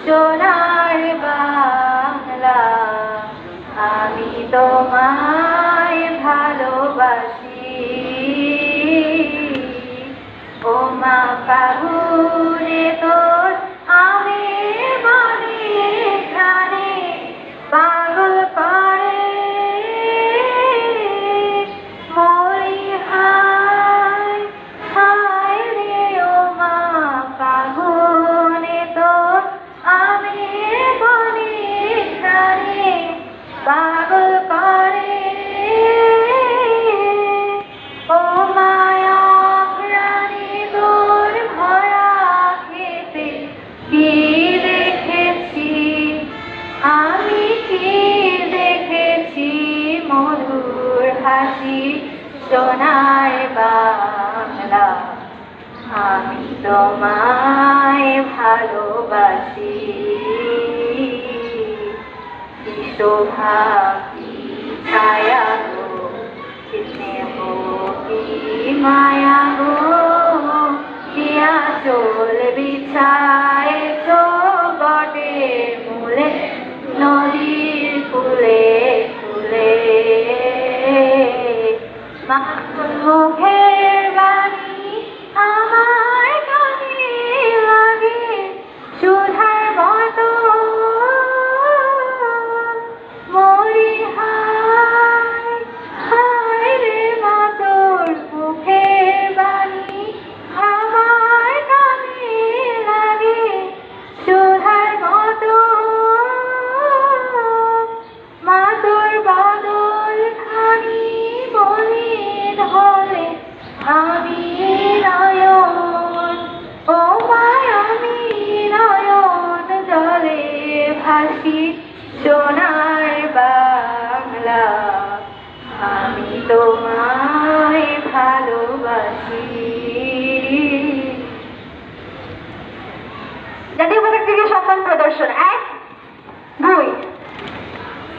সোনার বাংলা। আমি তোমায় ভালোবাসি। ও মা ফাগুনে তোর আমের বনে ঘ্রাণে পাগল করে মরি হায় হায় রে। ও মা ফাগুনে তোর আমের বনে ঘ্রাণে পাগল করে। ও মায়া প্রাণে তোর ভরা খেতে কি দেখেছি আমি, কি দেখেছি মধুর হাসি সোনার বাংলা। আমি তোমায় ভালোবাসি। কি শোভা কি ছায়া গো, কি স্নেহ কি মায়া গো, কি আঁচল বিছায়